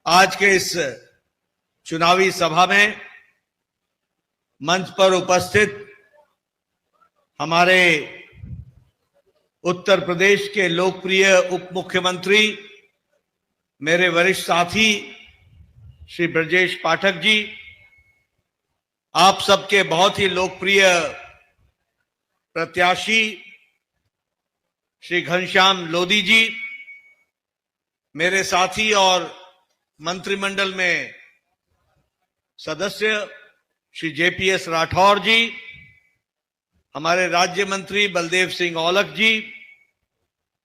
आज के इस चुनावी सभा में मंच पर उपस्थित हमारे उत्तर प्रदेश के लोकप्रिय उप मुख्यमंत्री मेरे वरिष्ठ साथी श्री ब्रजेश पाठक जी, आप सबके बहुत ही लोकप्रिय प्रत्याशी श्री घनश्याम लोधी जी, मेरे साथी और मंत्रिमंडल में सदस्य श्री जेपीएस राठौर जी, हमारे राज्य मंत्री बलदेव सिंह औलख जी,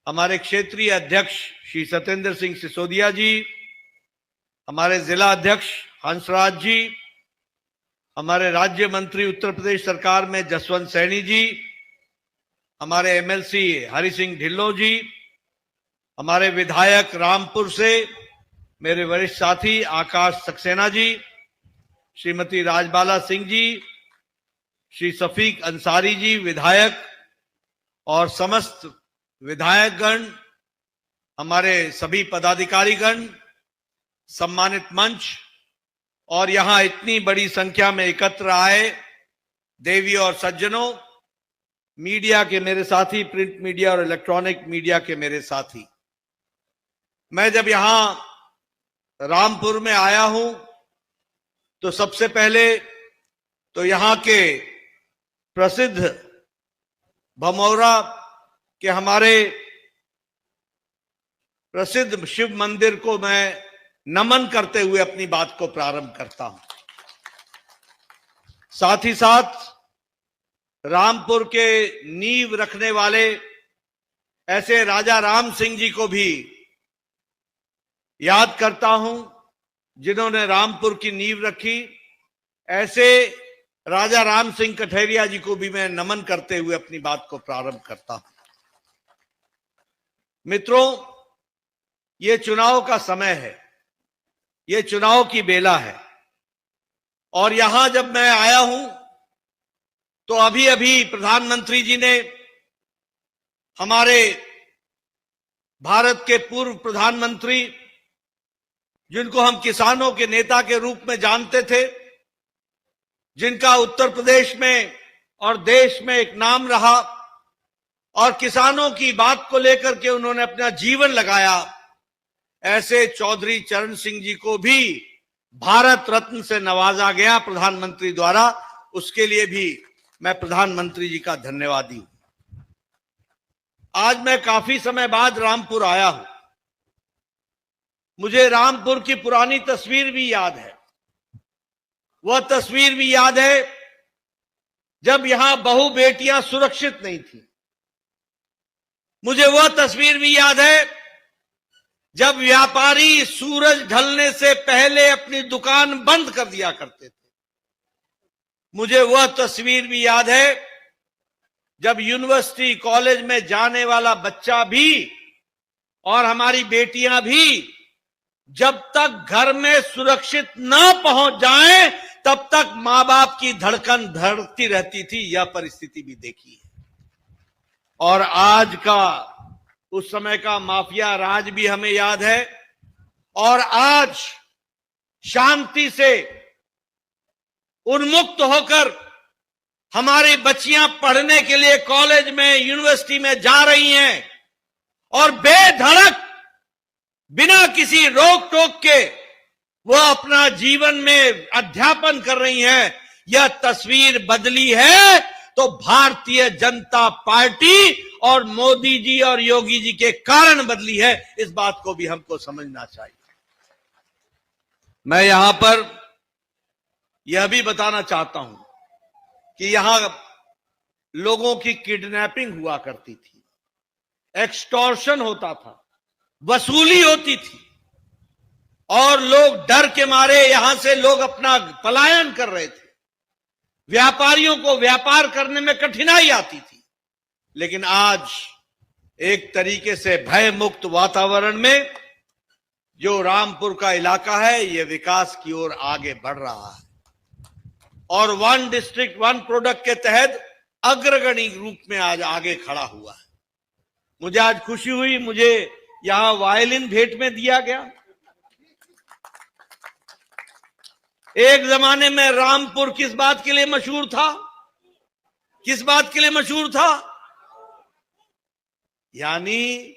हमारे क्षेत्रीय अध्यक्ष श्री सत्येंद्र सिंह सिसोदिया जी, हमारे जिला अध्यक्ष हंसराज जी, हमारे राज्य मंत्री उत्तर प्रदेश सरकार में जसवंत सैनी जी, हमारे एमएलसी हरि सिंह ढिल्लों जी, हमारे विधायक रामपुर से मेरे वरिष्ठ साथी आकाश सक्सेना जी, श्रीमती राजबाला सिंह जी, श्री सफीक अंसारी जी विधायक और समस्त विधायकगण, हमारे सभी पदाधिकारीगण, सम्मानित मंच और यहां इतनी बड़ी संख्या में एकत्र आए देवी और सज्जनों, मीडिया के मेरे साथी, प्रिंट मीडिया और इलेक्ट्रॉनिक मीडिया के मेरे साथी, मैं जब यहां रामपुर में आया हूं तो सबसे पहले तो यहां के प्रसिद्ध भमौरा के हमारे प्रसिद्ध शिव मंदिर को मैं नमन करते हुए अपनी बात को प्रारंभ करता हूं। साथ ही साथ रामपुर के नींव रखने वाले ऐसे राजा राम सिंह जी को भी याद करता हूं जिन्होंने रामपुर की नींव रखी। ऐसे राजा राम सिंह कठेरिया जी को भी मैं नमन करते हुए अपनी बात को प्रारंभ करता हूं। मित्रों, ये चुनाव का समय है, ये चुनाव की बेला है और यहां जब मैं आया हूं तो अभी अभी प्रधानमंत्री जी ने हमारे भारत के पूर्व प्रधानमंत्री, जिनको हम किसानों के नेता के रूप में जानते थे, जिनका उत्तर प्रदेश में और देश में एक नाम रहा और किसानों की बात को लेकर के उन्होंने अपना जीवन लगाया, ऐसे चौधरी चरण सिंह जी को भी भारत रत्न से नवाजा गया प्रधानमंत्री द्वारा। उसके लिए भी मैं प्रधानमंत्री जी का धन्यवादी हूं। आज मैं काफी समय बाद रामपुर आया हूं। मुझे रामपुर की पुरानी तस्वीर भी याद है। वह तस्वीर भी याद है जब यहां बहू बेटियां सुरक्षित नहीं थी। मुझे वह तस्वीर भी याद है जब व्यापारी सूरज ढलने से पहले अपनी दुकान बंद कर दिया करते थे। मुझे वह तस्वीर भी याद है जब यूनिवर्सिटी कॉलेज में जाने वाला बच्चा भी और हमारी बेटियां भी जब तक घर में सुरक्षित ना पहुंच जाएं तब तक मां बाप की धड़कन धड़कती रहती थी। यह परिस्थिति भी देखी है और आज का, उस समय का माफिया राज भी हमें याद है। और आज शांति से उन्मुक्त होकर हमारी बच्चियां पढ़ने के लिए कॉलेज में, यूनिवर्सिटी में जा रही हैं और बेधड़क, बिना किसी रोक टोक के वो अपना जीवन में अध्यापन कर रही हैं। यह तस्वीर बदली है तो भारतीय जनता पार्टी और मोदी जी और योगी जी के कारण बदली है। इस बात को भी हमको समझना चाहिए। मैं यहां पर यह भी बताना चाहता हूं कि यहां लोगों की किडनैपिंग हुआ करती थी, एक्सटॉर्शन होता था, वसूली होती थी और लोग डर के मारे यहां से लोग अपना पलायन कर रहे थे। व्यापारियों को व्यापार करने में कठिनाई आती थी। लेकिन आज एक तरीके से भय मुक्त वातावरण में जो रामपुर का इलाका है, यह विकास की ओर आगे बढ़ रहा है और वन डिस्ट्रिक्ट वन प्रोडक्ट के तहत अग्रगणी रूप में आज आगे खड़ा हुआ है। मुझे आज खुशी हुई, मुझे यहां वायलिन भेंट में दिया गया एक जमाने में रामपुर किस बात के लिए मशहूर था? किस बात के लिए मशहूर था? यानी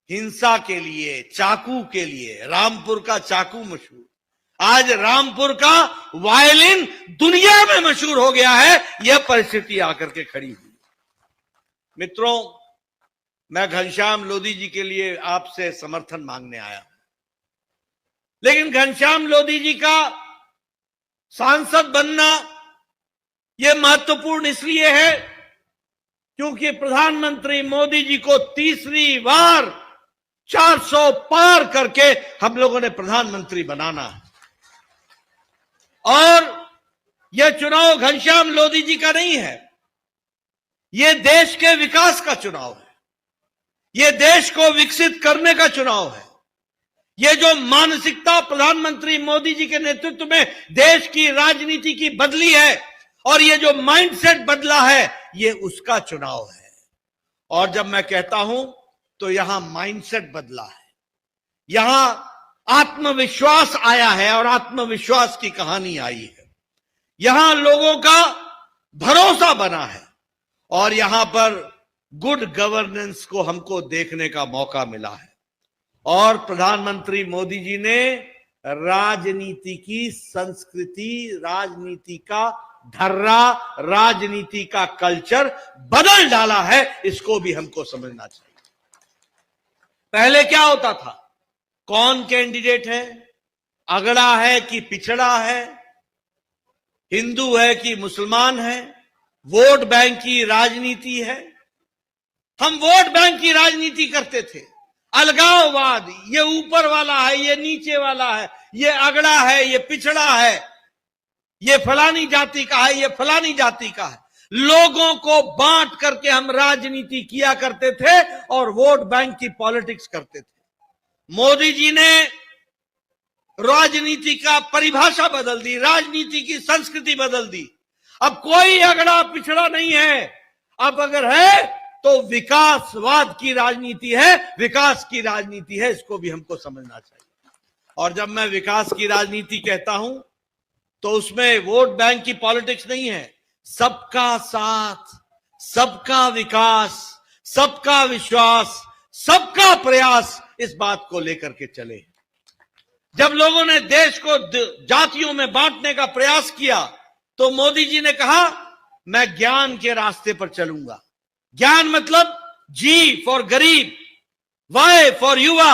हिंसा के लिए, चाकू के लिए। रामपुर का चाकू मशहूर, आज रामपुर का वायलिन दुनिया में मशहूर हो गया है। यह परिस्थिति आकर के खड़ी हुई। मित्रों, मैं घनश्याम लोधी जी के लिए आपसे समर्थन मांगने आया हूं, लेकिन घनश्याम लोधी जी का सांसद बनना यह महत्वपूर्ण इसलिए है क्योंकि प्रधानमंत्री मोदी जी को तीसरी बार 400 पार करके हम लोगों ने प्रधानमंत्री बनाना है। और यह चुनाव घनश्याम लोधी जी का नहीं है, यह देश के विकास का चुनाव है, यह देश को विकसित करने का चुनाव है। यह जो मानसिकता प्रधानमंत्री मोदी जी के नेतृत्व में देश की राजनीति की बदली है और यह जो माइंडसेट बदला है, यह उसका चुनाव है। और जब मैं कहता हूं तो यहां माइंडसेट बदला है, यहां आत्मविश्वास आया है और आत्मविश्वास की कहानी आई है। यहां लोगों का भरोसा बना है और यहां पर गुड गवर्नेंस को हमको देखने का मौका मिला है। और प्रधानमंत्री मोदी जी ने राजनीति की संस्कृति, राजनीति का ढर्रा, राजनीति का कल्चर बदल डाला है। इसको भी हमको समझना चाहिए। पहले क्या होता था? कौन कैंडिडेट है, अगड़ा है कि पिछड़ा है, हिंदू है कि मुसलमान है, वोट बैंक की राजनीति है। हम वोट बैंक की राजनीति करते थे। अलगाववाद, ये ऊपर वाला है, ये नीचे वाला है, ये अगड़ा है, ये पिछड़ा है, ये फलानी जाति का है, ये फलानी जाति का है। लोगों को बांट करके हम राजनीति किया करते थे और वोट बैंक की पॉलिटिक्स करते थे। मोदी जी ने राजनीति का परिभाषा बदल दी, राजनीति की संस्कृति बदल दी। अब कोई अगड़ा पिछड़ा नहीं है। अब अगर है तो विकासवाद की राजनीति है, विकास की राजनीति है। इसको भी हमको समझना चाहिए। और जब मैं विकास की राजनीति कहता हूं तो उसमें वोट बैंक की पॉलिटिक्स नहीं है। सबका साथ, सबका विकास, सबका विश्वास, सबका प्रयास, इस बात को लेकर के चले। जब लोगों ने देश को जातियों में बांटने का प्रयास किया तो मोदी जी ने कहा मैं ज्ञान के रास्ते पर चलूंगा। ज्ञान मतलब जी फॉर गरीब, वाई फॉर युवा,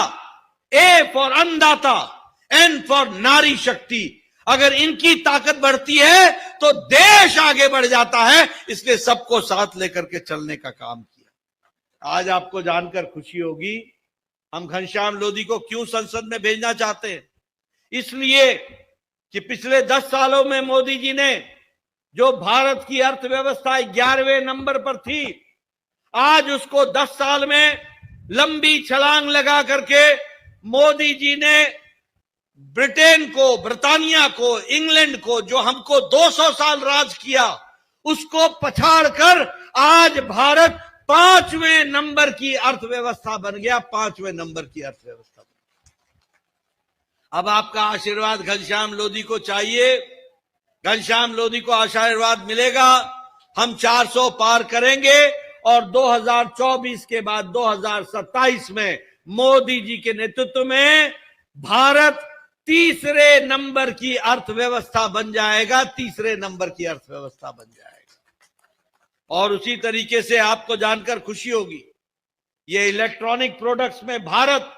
ए फॉर अन्नदाता, एन फॉर नारी शक्ति। अगर इनकी ताकत बढ़ती है तो देश आगे बढ़ जाता है। इसलिए सबको साथ लेकर के चलने का काम किया। आज आपको जानकर खुशी होगी हम घनश्याम लोधी को क्यों संसद में भेजना चाहते हैं। इसलिए कि पिछले 10 सालों में मोदी जी ने जो भारत की अर्थव्यवस्था 11वें नंबर पर थी, आज उसको 10 साल में लंबी छलांग लगा करके मोदी जी ने ब्रिटेन को, ब्रिटानिया को, इंग्लैंड को, जो हमको 200 साल राज किया, उसको पछाड़ कर आज भारत 5वें नंबर की अर्थव्यवस्था बन गया। 5वें नंबर की अर्थव्यवस्था बन गया। अब आपका आशीर्वाद घनश्याम लोधी को चाहिए। घनश्याम लोधी को आशीर्वाद मिलेगा, हम 400 पार करेंगे और 2024 के बाद 2027 में मोदी जी के नेतृत्व में भारत तीसरे नंबर की अर्थव्यवस्था बन जाएगा। तीसरे नंबर की अर्थव्यवस्था बन जाएगा। और उसी तरीके से आपको जानकर खुशी होगी, ये इलेक्ट्रॉनिक प्रोडक्ट्स में भारत,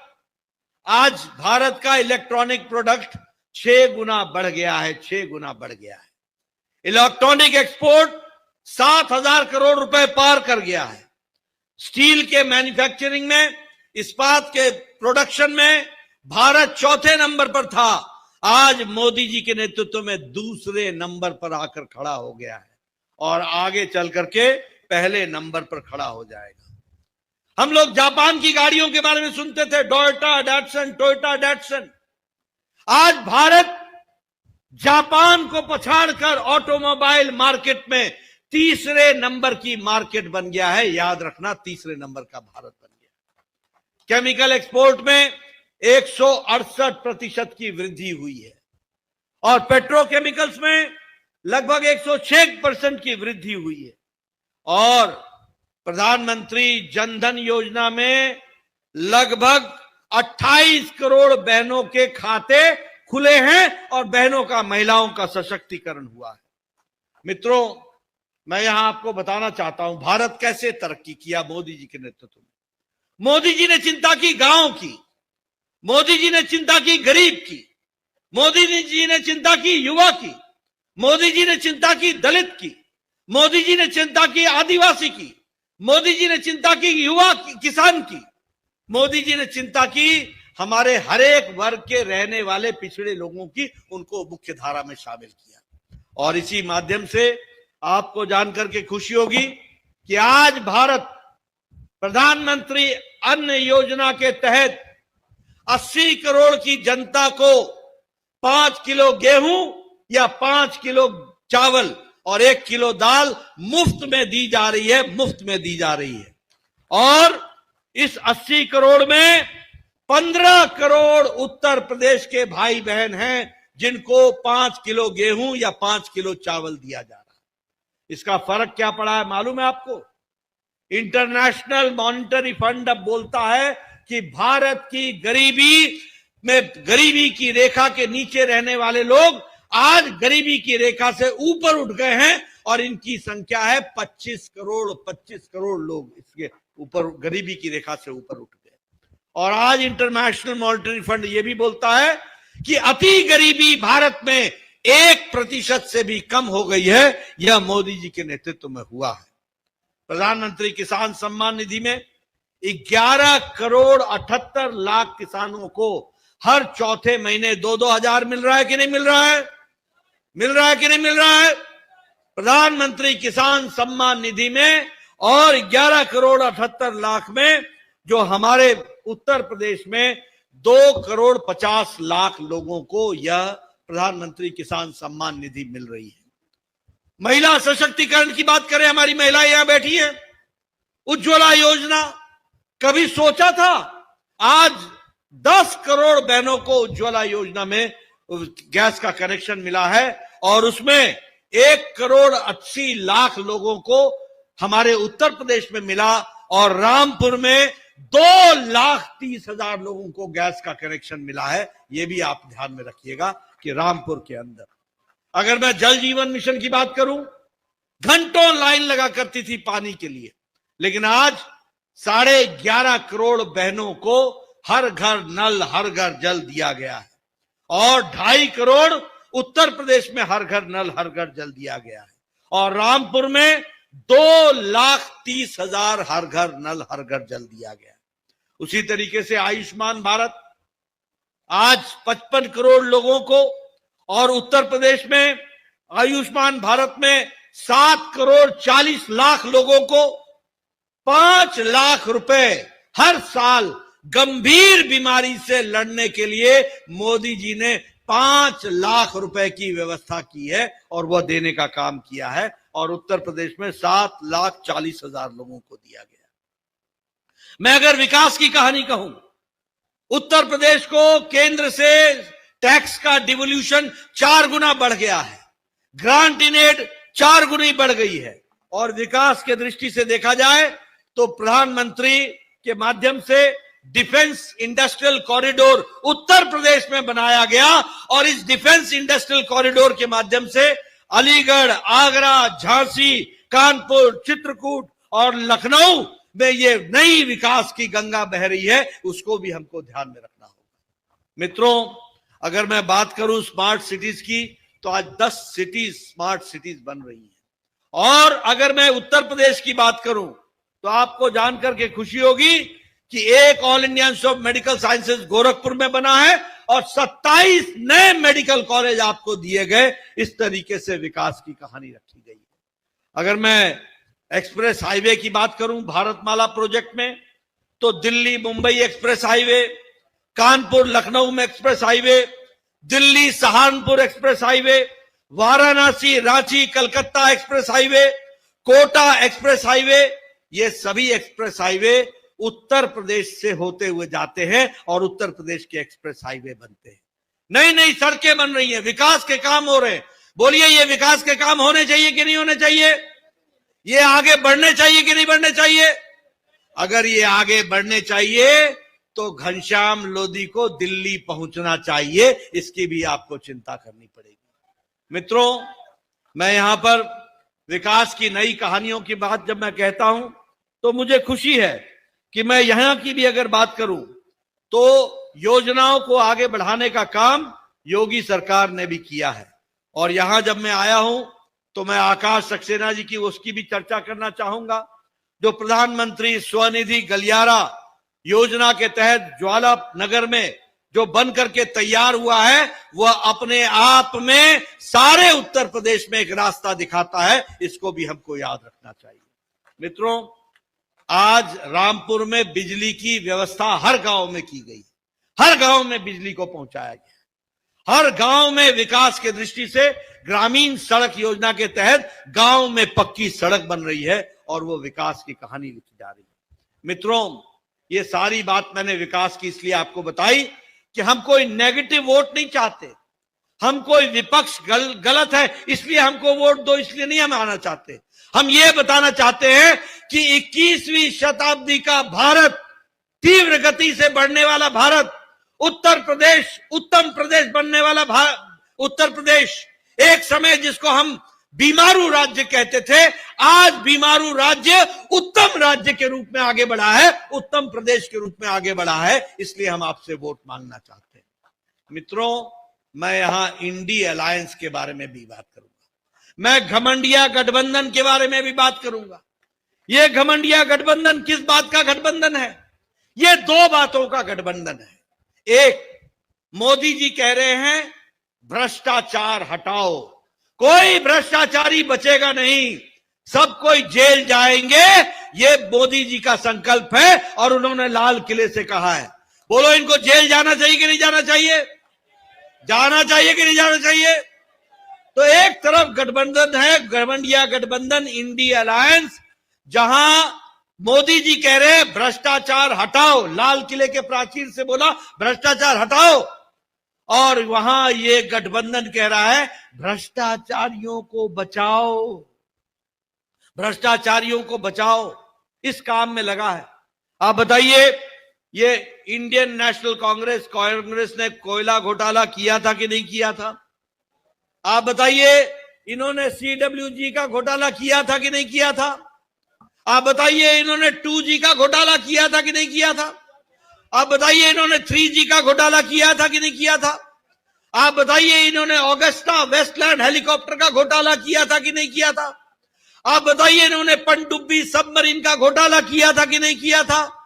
आज भारत का इलेक्ट्रॉनिक प्रोडक्ट 6 गुना बढ़ गया है। 6 गुना बढ़ गया है। इलेक्ट्रॉनिक एक्सपोर्ट 7,000 करोड़ रुपए पार कर गया है। स्टील के मैन्युफैक्चरिंग में, इस्पात के प्रोडक्शन में भारत 4थे नंबर पर था। आज मोदी जी के नेतृत्व में दूसरे नंबर पर आकर खड़ा हो गया है और आगे चल करके पहले नंबर पर खड़ा हो जाएगा। हम लोग जापान की गाड़ियों के बारे में सुनते थे, टोयोटा, डैटसन, टोयोटा, डैटसन। आज भारत जापान को पछाड़कर ऑटोमोबाइल मार्केट में तीसरे नंबर की मार्केट बन गया है। याद रखना, तीसरे नंबर का भारत बन गया। केमिकल एक्सपोर्ट में 168% की वृद्धि हुई है और पेट्रोकेमिकल्स में लगभग 106% की वृद्धि हुई है और प्रधानमंत्री जनधन योजना में लगभग 28 करोड़ बहनों के खाते खुले हैं और बहनों का, महिलाओं का सशक्तिकरण हुआ है। मित्रों, मैं यहां आपको बताना चाहता हूं भारत कैसे तरक्की किया मोदी जी के नेतृत्व में। मोदी जी ने चिंता की गांव की, मोदी जी ने चिंता की गरीब की, मोदी जी ने चिंता की युवा की, मोदी जी ने चिंता की दलित की, मोदी जी ने चिंता की आदिवासी की, मोदी जी ने चिंता की युवा की, किसान की, मोदी जी ने चिंता की हमारे हर एक वर्ग के रहने वाले पिछड़े लोगों की, उनको मुख्य धारा में शामिल किया। और इसी माध्यम से आपको जानकर के खुशी होगी कि आज भारत प्रधानमंत्री अन्न योजना के तहत 80 करोड़ की जनता को 5 किलो गेहूं या 5 किलो चावल और 1 किलो दाल मुफ्त में दी जा रही है, मुफ्त में दी जा रही है। और इस 80 करोड़ में 15 करोड़ उत्तर प्रदेश के भाई बहन हैं जिनको 5 किलो गेहूं या 5 किलो चावल दिया जा रहा है। इसका फर्क क्या पड़ा है मालूम है आपको? इंटरनेशनल मॉनिटरी फंड अब बोलता है कि भारत की गरीबी की रेखा के नीचे रहने वाले लोग आज गरीबी की रेखा से ऊपर उठ गए हैं और इनकी संख्या है 25 करोड़ लोग इसके ऊपर, गरीबी की रेखा से ऊपर उठ गए। और आज इंटरनेशनल मॉनिटरी फंड यह भी बोलता है कि अति गरीबी भारत में 1% से भी कम हो गई है। यह मोदी जी के नेतृत्व में हुआ है। प्रधानमंत्री किसान सम्मान निधि में 11 करोड़ 78 लाख किसानों को हर चौथे महीने 2-2 हजार मिल रहा है कि नहीं मिल रहा है? मिल रहा है कि नहीं मिल रहा है? प्रधानमंत्री किसान सम्मान निधि में और 11 करोड़ 78 लाख में जो हमारे उत्तर प्रदेश में 2 करोड़ 50 लाख लोगों को यह प्रधानमंत्री किसान सम्मान निधि मिल रही है। महिला सशक्तिकरण की बात करें, हमारी महिलाएं यहां बैठी हैं। उज्ज्वला योजना कभी सोचा था? आज 10 करोड़ बहनों को उज्ज्वला योजना में गैस का कनेक्शन मिला है और उसमें 1 करोड़ 80 लाख लोगों को हमारे उत्तर प्रदेश में मिला और रामपुर में 2,30,000 लोगों को गैस का कनेक्शन मिला है। यह भी आप ध्यान में रखिएगा कि रामपुर के अंदर। अगर मैं जल जीवन मिशन की बात करूं, घंटों लाइन लगा करती थी पानी के लिए, लेकिन आज 11.5 करोड़ बहनों को हर घर नल, हर घर जल दिया गया है और 2.5 करोड़ उत्तर प्रदेश में हर घर नल, हर घर जल दिया गया है और रामपुर में 2,30,000 हर घर नल, हर घर जल दिया गया है। उसी तरीके से आयुष्मान भारत आज 55 करोड़ लोगों को और उत्तर प्रदेश में आयुष्मान भारत में 7 करोड़ 40 लाख लोगों को 5 लाख रुपए हर साल गंभीर बीमारी से लड़ने के लिए मोदी जी ने 5 लाख रुपए की व्यवस्था की है और वह देने का काम किया है और उत्तर प्रदेश में 7,40,000 लोगों को दिया गया। मैं अगर विकास की कहानी कहूं, उत्तर प्रदेश को केंद्र से टैक्स का डिवोल्यूशन 4 गुना बढ़ गया है, ग्रांट इन एड 4 गुनी बढ़ गई है और विकास के दृष्टि से देखा जाए तो प्रधानमंत्री के माध्यम से defence industrial corridor Uttar Pradesh में बनाया गया और इस डिफेंस इंडस्ट्रियल कॉरिडोर के माध्यम से अलीगढ़, आगरा, झांसी, कानपुर, चित्रकूट और लखनऊ में ये नई विकास की गंगा बह रही है। उसको भी हमको ध्यान में रखना होगा। मित्रों, अगर मैं बात करूं स्मार्ट सिटीज की तो आज 10 सिटीज स्मार्ट सिटीज बन रही है और अगर मैं उत्तर प्रदेश की बात करूं तो आपको जानकर के खुशी होगी कि एक all India institute of medical sciences Gorakhpur में बना है और 27 नए मेडिकल कॉलेज आपको दिए गए। इस तरीके से विकास की कहानी रखी गई है। अगर मैं एक्सप्रेस हाईवे की बात करूं भारतमाला प्रोजेक्ट में तो दिल्ली मुंबई एक्सप्रेस हाईवे, कानपुर लखनऊ में express highway, Delhi Saharanpur express highway, Varanasi Ranchi Calcutta express highway, Kota express highway, ये सभी एक्सप्रेस हाईवे उत्तर प्रदेश से होते हुए जाते हैं और उत्तर प्रदेश के एक्सप्रेस हाईवे बनते हैं, नई नई सड़कें बन रही हैं, विकास के काम हो रहे हैं। बोलिए ये विकास के काम होने चाहिए कि नहीं होने चाहिए? ये आगे बढ़ने चाहिए कि नहीं बढ़ने चाहिए? अगर ये आगे बढ़ने चाहिए तो घनश्याम लोधी को दिल्ली पहुंचना चाहिए, इसकी भी आपको चिंता करनी पड़ेगी। मित्रों, मैं यहां पर विकास की नई कहानियों की बात जब मैं कहता हूं तो मुझे खुशी है कि मैं यहां की भी अगर बात करूं तो योजनाओं को आगे बढ़ाने का काम योगी सरकार ने भी किया है। और यहां जब मैं आया हूं तो मैं आकाश सक्सेना जी की उसकी भी चर्चा करना चाहूंगा, जो प्रधानमंत्री स्वनिधि गलियारा योजना के तहत ज्वाला नगर में जो बन करके तैयार हुआ है, वह अपने आप में सारे उत्तर प्रदेश में एक रास्ता दिखाता है। इसको भी हमको याद रखना चाहिए। मित्रों, आज रामपुर में बिजली की व्यवस्था हर गांव में की गई, हर गांव में बिजली को पहुंचाया गया, हर गांव में विकास के दृष्टि से ग्रामीण सड़क योजना के तहत गांव में पक्की सड़क बन रही है और वो विकास की कहानी लिखी जा रही है। मित्रों, ये सारी बात मैंने विकास की इसलिए आपको बताई कि हम कोई नेगेटिव वोट नहीं चाहते, हम कोई विपक्ष गलत है इसलिए हमको वोट दो इसलिए नहीं हम आना चाहते। हम ये बताना चाहते हैं कि 21वीं शताब्दी का भारत, तीव्र गति से बढ़ने वाला भारत, उत्तर प्रदेश उत्तम प्रदेश बनने वाला उत्तर प्रदेश, एक समय जिसको हम बीमारू राज्य कहते थे, आज बीमारू राज्य उत्तम राज्य के रूप में आगे बढ़ा है, उत्तम प्रदेश के रूप में आगे बढ़ा है। इसलिए हम आपसे वोट मांगना चाहते हैं। मित्रों, मैं यहां इंडी अलायंस के बारे में भी बात करूंगा, मैं घमंडिया गठबंधन के बारे में भी बात करूंगा। यह घमंडिया गठबंधन किस बात का गठबंधन है? यह दो बातों का गठबंधन है। एक, मोदी जी कह रहे हैं भ्रष्टाचार हटाओ, कोई भ्रष्टाचारी बचेगा नहीं, सब कोई जेल जाएंगे, ये मोदी जी का संकल्प है और उन्होंने लाल किले से कहा है। बोलो, इनको जेल जाना चाहिए कि नहीं जाना चाहिए? जाना चाहिए कि नहीं जाना चाहिए? तो एक तरफ गठबंधन है, घमंडिया गठबंधन, इंडी अलायंस, जहां मोदी जी कह रहे हैं भ्रष्टाचार हटाओ, लाल किले के प्राचीर से बोला भ्रष्टाचार हटाओ, और वहां ये गठबंधन कह रहा है भ्रष्टाचारियों को बचाओ, भ्रष्टाचारियों को बचाओ, इस काम में लगा है। आप बताइए, ये इंडियन नेशनल कांग्रेस ने कोयला घोटाला किया था कि नहीं किया था? आप बताइए, इन्होंने CWG का घोटाला किया था कि नहीं किया था? आप बताइए, इन्होंने 2G का घोटाला किया था कि नहीं किया था? आप बताइए, इन्होंने 3G का घोटाला किया था कि नहीं किया था? आप बताइए, इन्होंने ऑगस्टा वेस्टलैंड हेलीकॉप्टर का घोटाला किया था कि नहीं किया था? आप बताइए, इन्होंने पनडुब्बी सबमरीन का घोटाला किया था कि नहीं किया था?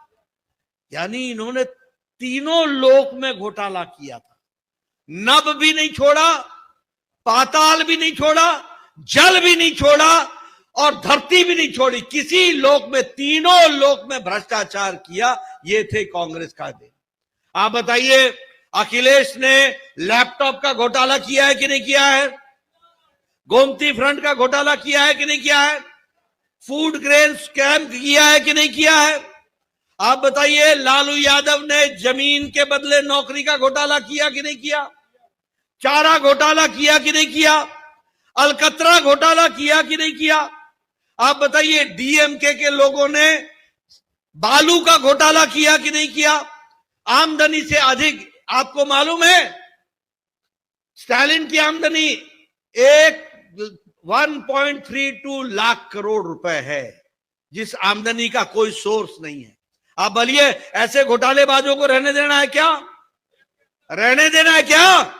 यानी इन्होंने तीनों लोक में घोटाला किया था, नभ भी नहीं छोड़ा, पाताल भी नहीं छोड़ा, जल भी नहीं छोड़ा और धरती भी नहीं छोड़ी, किसी लोक में, तीनों लोक में भ्रष्टाचार किया। ये थे कांग्रेस का दिन। आप बताइए, अखिलेश ने लैपटॉप का घोटाला किया है कि नहीं किया है? गोमती फ्रंट का घोटाला किया है कि नहीं किया है? फूड ग्रेन स्कैम किया है कि नहीं किया है? आप बताइए, लालू यादव ने जमीन के बदले नौकरी का घोटाला किया कि नहीं किया? चारा घोटाला किया कि नहीं किया? अलकतरा घोटाला किया कि नहीं किया? आप बताइए, डीएमके के लोगों ने बालू का घोटाला किया कि नहीं किया? आमदनी से अधिक, आपको मालूम है स्टालिन की आमदनी 1.32 लाख करोड़ रुपए है, जिस आमदनी का कोई सोर्स नहीं है। आप बोलिए, ऐसे घोटालेबाजों को रहने देना है क्या? रहने देना है क्या?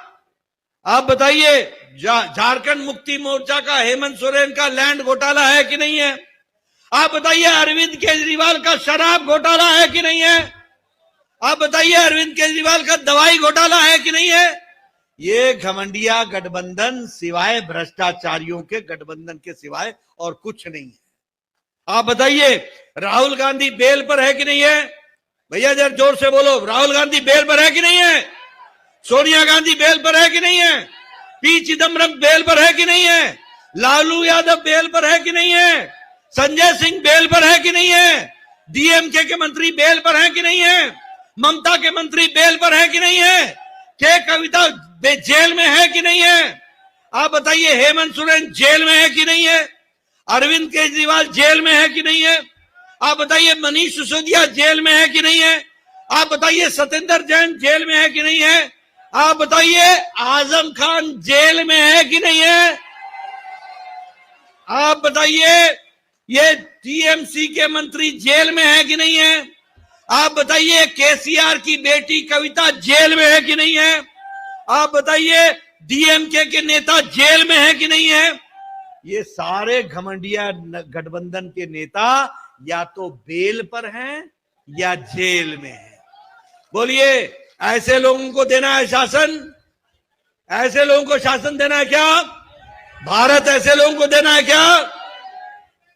आप बताइए, झारखंड मुक्ति मोर्चा का हेमंत सोरेन का लैंड घोटाला है कि नहीं है? आप बताइए, अरविंद केजरीवाल का शराब घोटाला है कि नहीं है? आप बताइए, अरविंद केजरीवाल का दवाई घोटाला है कि नहीं है? ये घमंडिया गठबंधन सिवाय भ्रष्टाचारियों के गठबंधन के सिवाय और कुछ नहीं है। आप बताइए, राहुल गांधी बेल पर है कि नहीं है? भैया जरा जोर से बोलो, राहुल गांधी बेल पर है कि नहीं है? सोनिया गांधी बेल पर है कि नहीं है? पी चिदम्बरम बेल पर है कि नहीं है? लालू यादव बेल पर है कि नहीं है? संजय सिंह बेल पर है कि नहीं है? डीएमके के मंत्री बेल पर हैं कि नहीं है? ममता के मंत्री बेल पर हैं कि नहीं है? के कविता जेल में है कि नहीं है? आप बताइए, हेमंत सोरेन जेल में है कि नहीं है? अरविंद केजरीवाल जेल में है कि नहीं है? आप बताइए, मनीष सिसोदिया जेल में है कि नहीं है? आप बताइए, सत्येंद्र जैन जेल में है कि नहीं है? आप बताइए, आजम खान जेल में है कि नहीं है? आप बताइए, ये टीएमसी के मंत्री जेल में है कि नहीं है? आप बताइए, केसीआर की बेटी कविता जेल में है कि नहीं है? आप बताइए, डीएमके के नेता जेल में है कि नहीं है? ये सारे घमंडिया गठबंधन के नेता या तो बेल पर हैं या जेल में हैं। बोलिए, ऐसे लोगों को देना है शासन? ऐसे लोगों को शासन देना है क्या? भारत ऐसे लोगों को देना है क्या?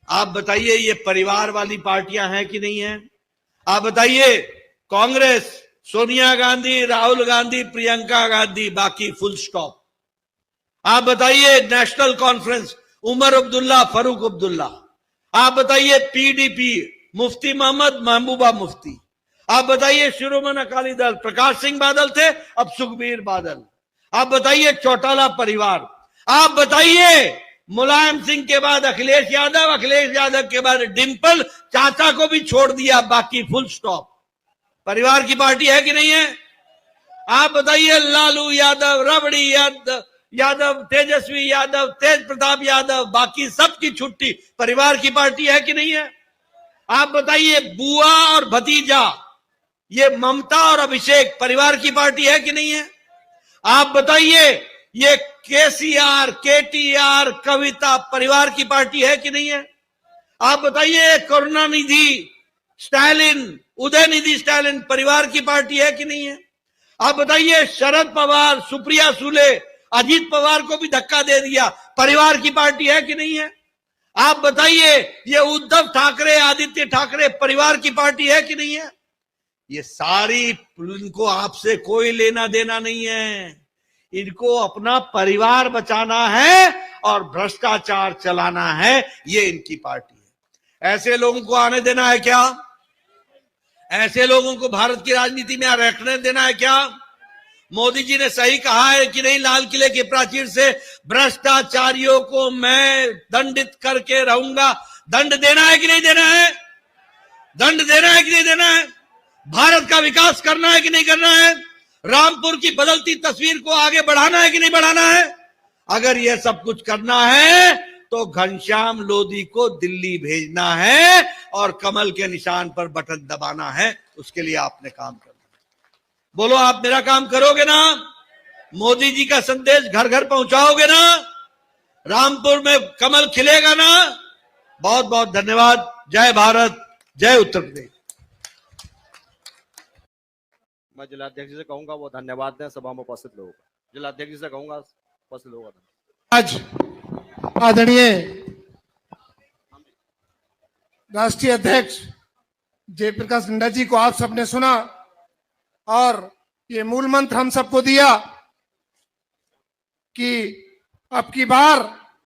आप बताइए, ये परिवार वाली पार्टियां हैं कि नहीं है? आप बताइए, कांग्रेस, सोनिया गांधी, राहुल गांधी, प्रियंका गांधी, बाकी फुल स्टॉप। आप बताइए, नेशनल कॉन्फ्रेंस, उमर अब्दुल्ला, फारूक अब्दुल्ला। आप बताइए, पीडीपी, मुफ्ती मोहम्मद, महबूबा मुफ्ती। आप बताइए, शिरोमणि अकाली दल, प्रकाश सिंह बादल थे, अब सुखबीर बादल। आप बताइए, चौटाला परिवार। आप बताइए, मुलायम सिंह के बाद अखिलेश यादव, अखिलेश यादव के बाद डिंपल, चाचा को भी छोड़ दिया, बाकी फुल स्टॉप। परिवार की पार्टी है कि नहीं है? आप बताइए, लालू यादव, रबड़ी यादव, तेजस्वी यादव, तेज प्रताप यादव, बाकी सबकी छुट्टी। परिवार की पार्टी है कि नहीं है? आप बताइए, बुआ और भतीजा, ये ममता और अभिषेक, परिवार की पार्टी है कि नहीं है? आप बताइए, ये केसीआर, केटीआर, कविता, परिवार की पार्टी है कि नहीं है? आप बताइए, करुणानिधि स्टालिन, उदयनिधि स्टालिन, परिवार की पार्टी है कि नहीं है? आप बताइए, शरद पवार, सुप्रिया सुले, अजीत पवार को भी धक्का दे दिया, परिवार की पार्टी है कि नहीं है? आप बताइए, ये उद्धव ठाकरे, आदित्य ठाकरे, परिवार की पार्टी है कि नहीं है? ये सारी, इनको आपसे कोई लेना देना नहीं है। इनको अपना परिवार बचाना है और भ्रष्टाचार चलाना है, ये इनकी पार्टी है। ऐसे लोगों को आने देना है क्या? ऐसे लोगों को भारत की राजनीति में रखने देना है क्या? मोदी जी ने सही कहा है कि नहीं, लाल किले के प्राचीर से, भ्रष्टाचारियों को मैं दंडित करके रहूंगा। दंड देना है कि नहीं देना है? दंड देना है कि नहीं देना है? भारत का विकास करना है कि नहीं करना है? रामपुर की बदलती तस्वीर को आगे बढ़ाना है कि नहीं बढ़ाना है? अगर यह सब कुछ करना है तो घनश्याम लोधी को दिल्ली भेजना है और कमल के निशान पर बटन दबाना है। उसके लिए आपने काम करना है। बोलो, आप मेरा काम करोगे ना? मोदी जी का संदेश घर घर पहुंचाओगे ना? रामपुर में कमल खिलेगा ना? बहुत बहुत धन्यवाद। जय भारत, जय उत्तर प्रदेश। मैं जिलाध्यक्ष जी से कहूंगा वो धन्यवाद दें सभा में उपस्थित लोगों का। जिलाध्यक्ष जी से कहूंगा उपस्थित लोगों का। आज आदरणीय राष्ट्रीय अध्यक्ष जयप्रकाश नड्डा जी को आप सबने सुना और ये मूल मंत्र हम सबको दिया कि अब की बार